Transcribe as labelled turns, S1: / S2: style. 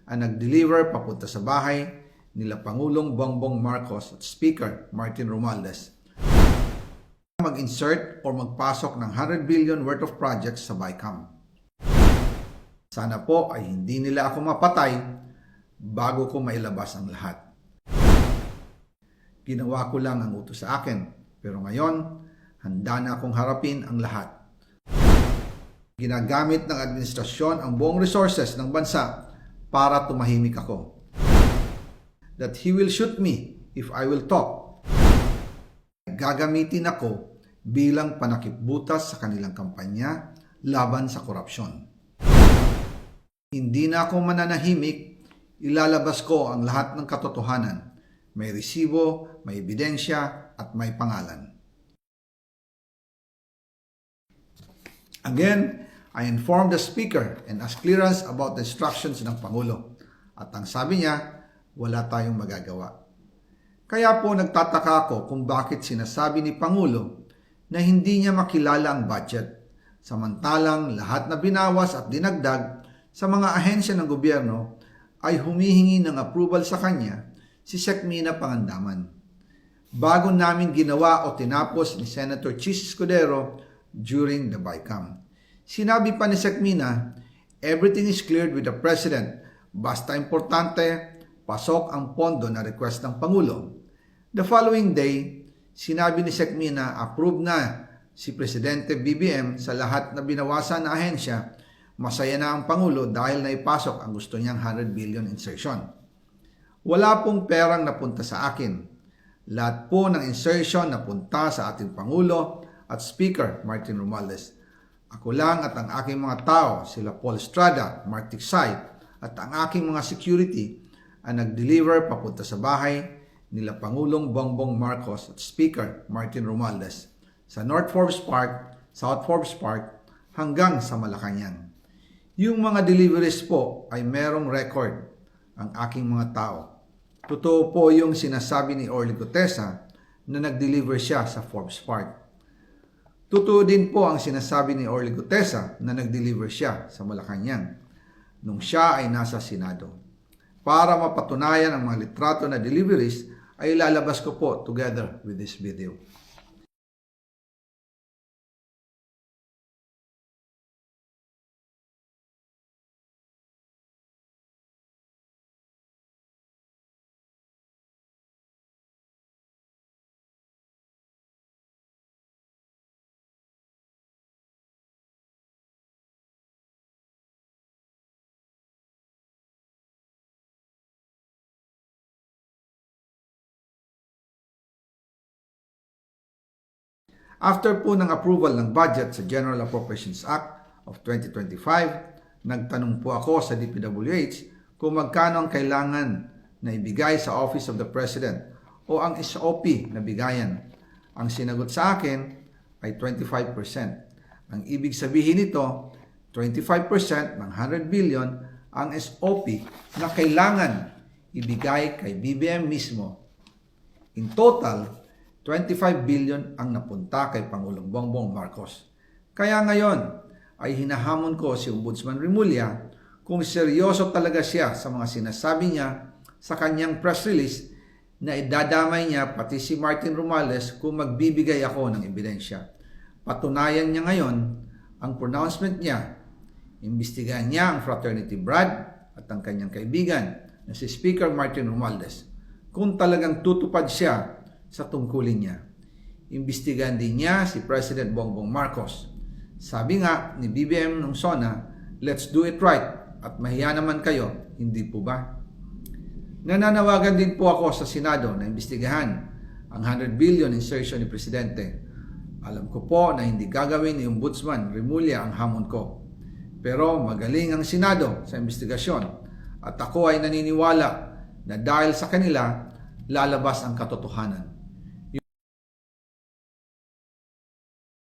S1: ang nag-deliver papunta sa bahay nila Pangulong Bongbong Marcos at Speaker Martin Romualdez mag-insert o magpasok ng 100 billion worth of projects sa BICAM. Sana po ay hindi nila ako mapatay bago ko mailabas ang lahat. Ginawa ko lang ang utos sa akin, pero ngayon, handa na akong harapin ang lahat. Ginagamit ng administrasyon ang buong resources ng bansa para tumahimik ako. That he will shoot me if I will talk. Gagamitin ako bilang panakipbutas sa kanilang kampanya laban sa korupsyon. Hindi na ako mananahimik, ilalabas ko ang lahat ng katotohanan. May resibo, may ebidensya, at may pangalan. Again, I informed the Speaker and asked clearance about the instructions ng Pangulo. At ang sabi niya, wala tayong magagawa. Kaya po nagtataka ako kung bakit sinasabi ni Pangulo na hindi niya makilala ang budget, samantalang lahat na binawas at dinagdag sa mga ahensya ng gobyerno ay humihingi ng approval sa kanya si Sec. Mina Pangandaman. Bago namin ginawa o tinapos ni Senator Chis Escudero during the BICAM. Sinabi pa ni Sec. Mina, everything is cleared with the President. Basta importante, pasok ang pondo na request ng Pangulo. The following day, sinabi ni Sec. Mina, approve na si Presidente BBM sa lahat na binawasan na ahensya. Masaya na ang Pangulo dahil naipasok ang gusto niyang 100 billion insertion. Wala pong perang napunta sa akin. Lahat po ng insertion napunta sa ating Pangulo at Speaker Martin Romualdez. Ako lang at ang aking mga tao, sila Paul Estrada, Mark Tiksay, at ang aking mga security ang nag-deliver papunta sa bahay nila Pangulong Bongbong Marcos at Speaker Martin Romualdez sa North Forbes Park, South Forbes Park hanggang sa Malacanang. Yung mga deliveries po ay merong record ang aking mga tao. Totoo po yung sinasabi ni Orly Gutesa na nag-deliver siya sa Forbes Park. Totoo din po ang sinasabi ni Orly Gutesa na nag-deliver siya sa Malacanang nung siya ay nasa Senado. Para mapatunayan ang mga litrato na deliveries ay ilalabas ko po together with this video. After po ng approval ng budget sa General Appropriations Act of 2025, nagtanong po ako sa DPWH kung magkano ang kailangan na ibigay sa Office of the President o ang SOP na bigayan. Ang sinagot sa akin ay 25%. Ang ibig sabihin nito, 25% ng 100 billion ang SOP na kailangan ibigay kay BBM mismo. In total, 25 billion ang napunta kay Pangulong Bongbong Marcos. Kaya ngayon ay hinahamon ko si Ombudsman Remulla kung seryoso talaga siya sa mga sinasabi niya sa kanyang press release na idadamay niya pati si Martin Romualdez kung magbibigay ako ng ebidensya. Patunayan niya ngayon ang pronouncement niya. Imbestigahan niya ang fraternity Brad at ang kanyang kaibigan na si Speaker Martin Romualdez kung talagang tutupad siya sa tungkulin niya. Imbestigahan din niya si President Bongbong Marcos. Sabi nga ni BBM nung SONA, let's do it right at mahiya naman kayo, hindi po ba? Nananawagan din po ako sa Senado na imbestigahan ang 100 billion insertion ni Presidente. Alam ko po na hindi gagawin ni Ombudsman Remulla ang hamon ko. Pero magaling ang Senado sa imbestigasyon at ako ay naniniwala na dahil sa kanila lalabas ang katotohanan.